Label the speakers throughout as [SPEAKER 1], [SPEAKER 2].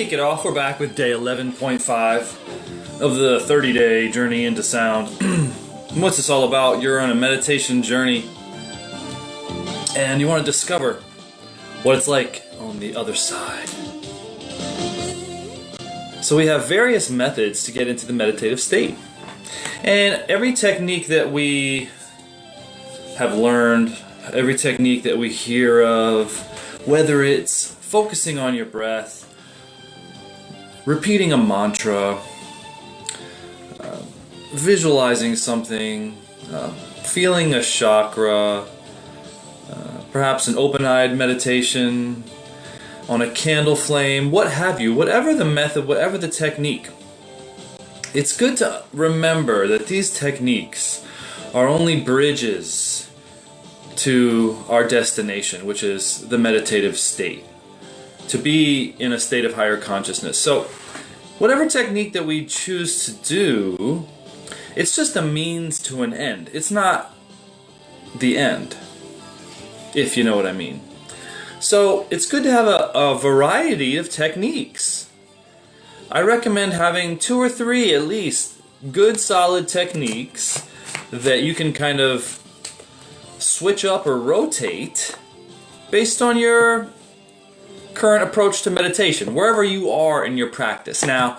[SPEAKER 1] kick it off, we're back with day 11.5 of the 30-day journey into sound. What's this all about? You're on a meditation journey and you want to discover what it's like on the other side. So we have various methods to get into the meditative state. And every technique that we have learned, every technique that we hear of, whether it's focusing on your breath, repeating a mantra, visualizing something, feeling a chakra, perhaps an open-eyed meditation on a candle flame, what have you, whatever the method, whatever the technique, it's good to remember that these techniques are only bridges to our destination, which is the meditative state, to be in a state of higher consciousness. So whatever technique that we choose to do, it's just a means to an end. It's not the end, if you know what I mean. So it's good to have a variety of techniques. I recommend having 2 or 3 at least good solid techniques that you can kind of switch up or rotate based on your current approach to meditation, wherever you are in your practice. Now,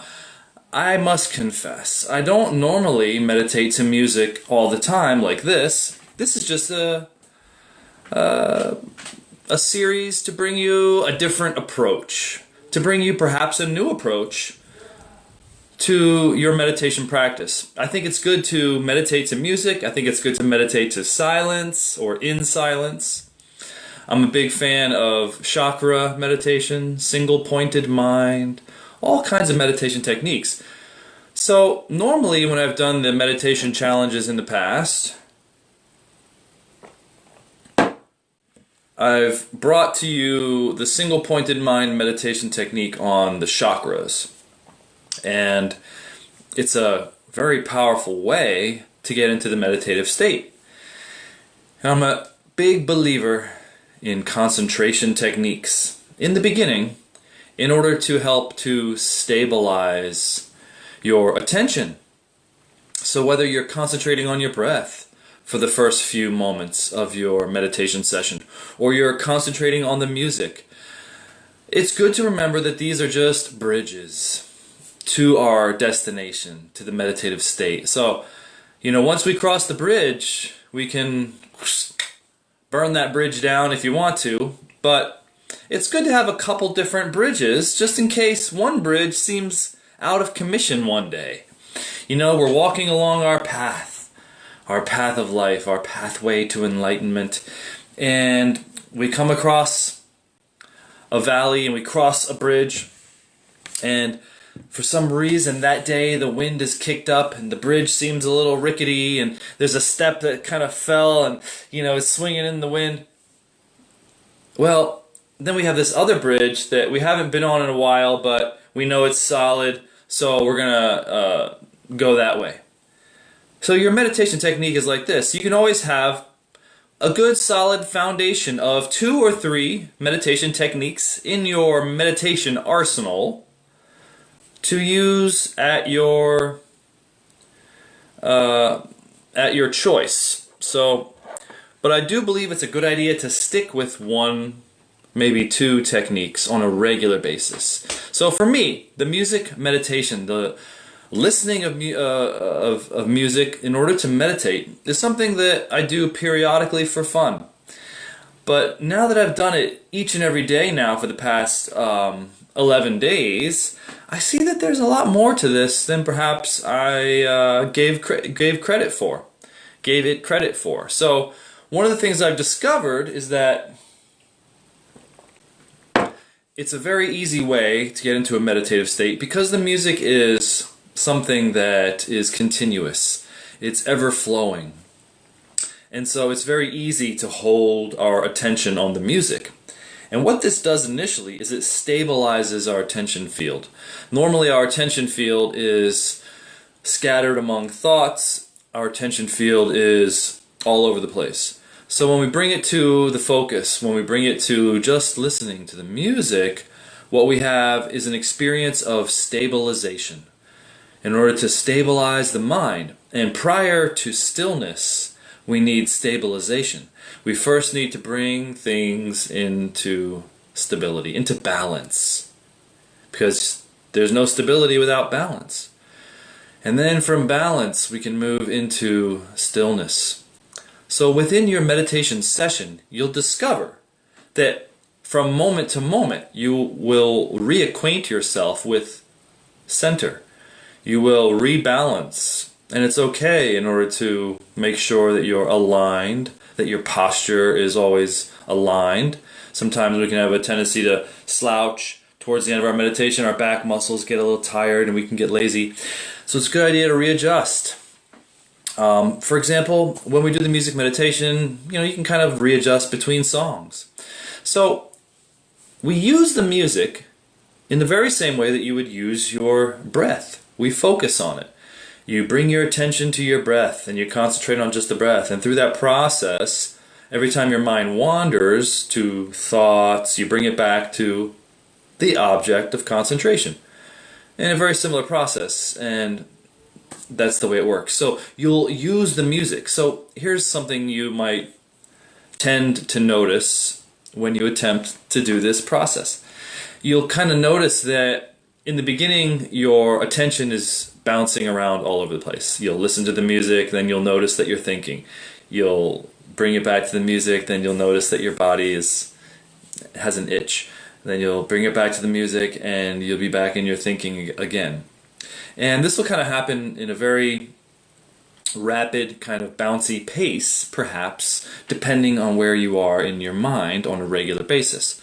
[SPEAKER 1] I must confess, I don't normally meditate to music all the time like this. This is just a series to bring you a different approach, to bring you perhaps a new approach to your meditation practice. I think it's good to meditate to music. I think it's good to meditate to silence or in silence. I'm a big fan of chakra meditation, single-pointed mind, all kinds of meditation techniques. So normally when I've done the meditation challenges in the past, I've brought to you the single-pointed mind meditation technique on the chakras. And it's a very powerful way to get into the meditative state. And I'm a big believer in concentration techniques in the beginning in order to help to stabilize your attention. So whether you're concentrating on your breath for the first few moments of your meditation session, or you're concentrating on the music, it's good to remember that these are just bridges to our destination, to the meditative state. So, once we cross the bridge, we can burn that bridge down if you want to, but it's good to have a couple different bridges just in case one bridge seems out of commission one day. We're walking along our path of life, our pathway to enlightenment, and we come across a valley and we cross a bridge, and for some reason that day the wind is kicked up and the bridge seems a little rickety and there's a step that kind of fell and it's swinging in the wind. Well, then we have this other bridge that we haven't been on in a while, but we know it's solid, so we're gonna go that way. So your meditation technique is like this. You can always have a good solid foundation of 2 or 3 meditation techniques in your meditation arsenal to use at your choice. So, but I do believe it's a good idea to stick with 1, maybe 2 techniques on a regular basis. So for me, the music meditation, the listening of music in order to meditate, is something that I do periodically for fun. But now that I've done it each and every day now for the past 11 days, I see that there's a lot more to this than perhaps I gave it credit for. So one of the things I've discovered is that it's a very easy way to get into a meditative state because the music is something that is continuous. It's ever-flowing. And so it's very easy to hold our attention on the music. And what this does initially is it stabilizes our attention field. Normally our attention field is scattered among thoughts. Our attention field is all over the place. So when we bring it to the focus, when we bring it to just listening to the music, what we have is an experience of stabilization. In order to stabilize the mind, and prior to stillness, we need stabilization. We first need to bring things into stability, into balance, because there's no stability without balance. And then from balance, we can move into stillness. So within your meditation session, you'll discover that from moment to moment, you will reacquaint yourself with center. You will rebalance. And it's okay in order to make sure that you're aligned, that your posture is always aligned. Sometimes we can have a tendency to slouch towards the end of our meditation. Our back muscles get a little tired and we can get lazy. So it's a good idea to readjust. For example, when we do the music meditation, you can kind of readjust between songs. So we use the music in the very same way that you would use your breath. We focus on it. You bring your attention to your breath and you concentrate on just the breath. And through that process, every time your mind wanders to thoughts, you bring it back to the object of concentration. In a very similar process, and that's the way it works. So you'll use the music. So here's something you might tend to notice when you attempt to do this process. You'll kind of notice that in the beginning, your attention is bouncing around all over the place. You'll listen to the music, then you'll notice that you're thinking. You'll bring it back to the music, then you'll notice that your body has an itch. Then you'll bring it back to the music, and you'll be back in your thinking again. And this will kind of happen in a very rapid, kind of bouncy pace, perhaps, depending on where you are in your mind on a regular basis.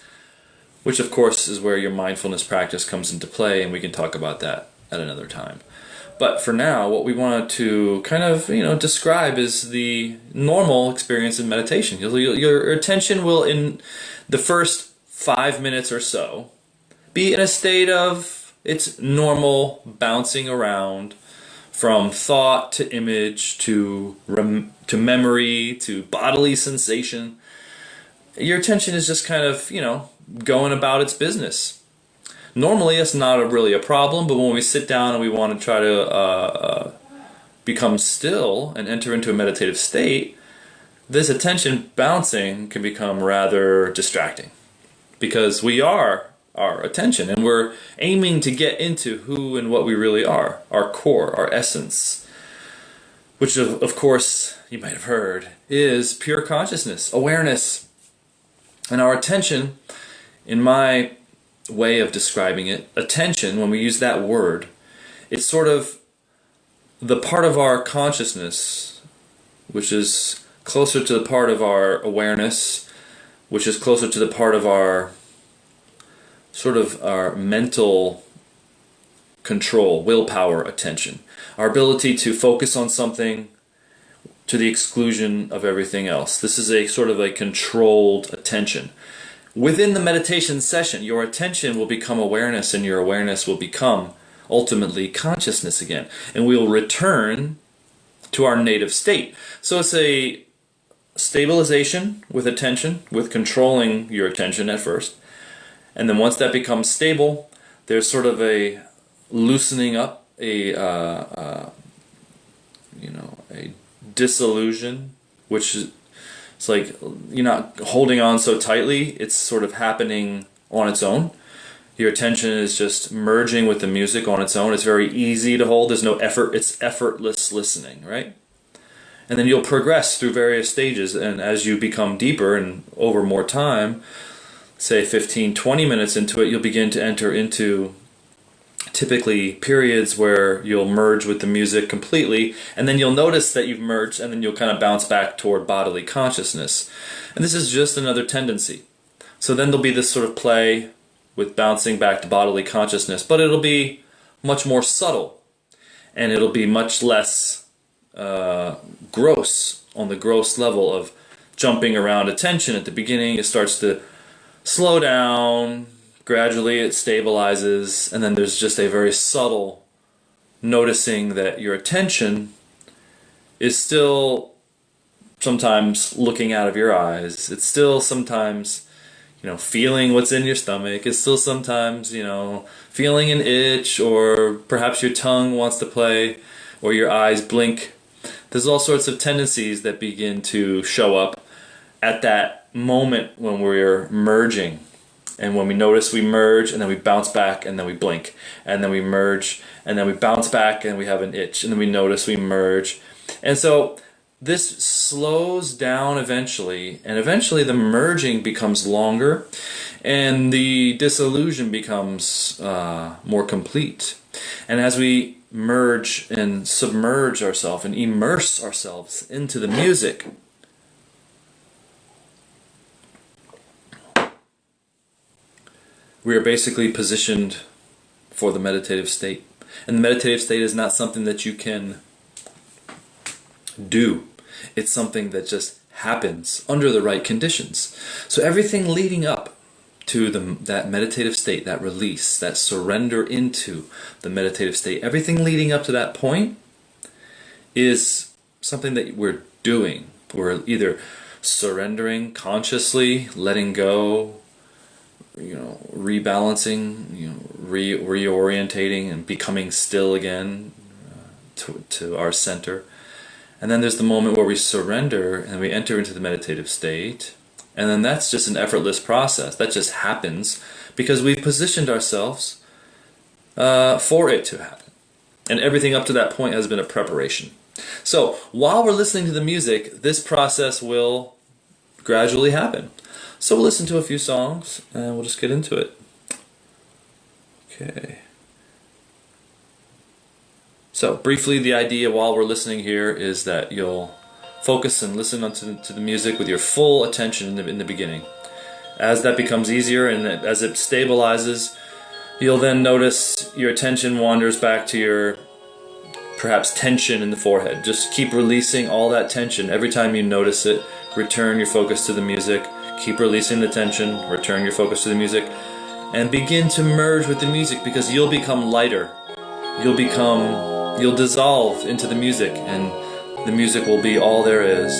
[SPEAKER 1] Which, of course, is where your mindfulness practice comes into play, and we can talk about that at another time. But for now, what we want to kind of, describe is the normal experience in meditation. Your attention will, in the first 5 minutes or so, be in a state of its normal bouncing around from thought to image to memory to bodily sensation. Your attention is just kind of, going about its business. Normally, it's not really a problem, but when we sit down and we want to try to become still and enter into a meditative state, this attention bouncing can become rather distracting, because we are our attention and we're aiming to get into who and what we really are, our core, our essence, which of course, you might have heard, is pure consciousness, awareness. And our attention, in my way of describing it, attention, when we use that word, it's sort of the part of our consciousness which is closer to the part of our awareness, which is closer to the part of our sort of our mental control, willpower, attention. Our ability to focus on something to the exclusion of everything else. This is a sort of a controlled attention. Within the meditation session, your attention will become awareness, and your awareness will become ultimately consciousness again. And we will return to our native state. So it's a stabilization with attention, with controlling your attention at first. And then once that becomes stable, there's sort of a loosening up, a disillusion, which is, it's like you're not holding on so tightly, it's sort of happening on its own. Your attention is just merging with the music on its own. It's very easy to hold, there's no effort, it's effortless listening, right? And then you'll progress through various stages, and as you become deeper and over more time, say 15, 20 minutes into it, you'll begin to enter into typically periods where you'll merge with the music completely, and then you'll notice that you've merged, and then you'll kind of bounce back toward bodily consciousness. And this is just another tendency. So then there'll be this sort of play with bouncing back to bodily consciousness, but it'll be much more subtle, and it'll be much less gross, on the gross level of jumping around attention. At the beginning, it starts to slow down, gradually it stabilizes, and then there's just a very subtle noticing that your attention is still sometimes looking out of your eyes. It's still sometimes feeling what's in your stomach. It's still sometimes, feeling an itch, or perhaps your tongue wants to play, or your eyes blink. There's all sorts of tendencies that begin to show up at that moment when we're merging. And when we notice, we merge, and then we bounce back, and then we blink. And then we merge, and then we bounce back, and we have an itch. And then we notice, we merge. And so this slows down eventually, and eventually the merging becomes longer, and the disillusion becomes more complete. And as we merge and submerge ourselves and immerse ourselves into the music, we are basically positioned for the meditative state. And the meditative state is not something that you can do. It's something that just happens under the right conditions. So everything leading up to that meditative state, that release, that surrender into the meditative state, everything leading up to that point is something that we're doing. We're either surrendering consciously, letting go, rebalancing, reorientating and becoming still again to our center. And then there's the moment where we surrender and we enter into the meditative state. And then that's just an effortless process. That just happens because we've positioned ourselves for it to happen. And everything up to that point has been a preparation. So while we're listening to the music, this process will gradually happen. So we'll listen to a few songs and we'll just get into it. Okay. So briefly, the idea while we're listening here is that you'll focus and listen to the music with your full attention in the beginning. As that becomes easier and as it stabilizes, you'll then notice your attention wanders back to your perhaps tension in the forehead. Just keep releasing all that tension. Every time you notice it, return your focus to the music. Keep releasing the tension, return your focus to the music, and begin to merge with the music, because you'll become lighter. You'll dissolve into the music, and the music will be all there is.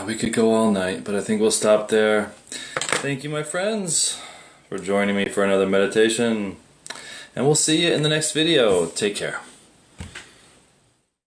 [SPEAKER 1] We could go all night, but I think we'll stop there. Thank you, my friends, for joining me for another meditation. And we'll see you in the next video. Take care.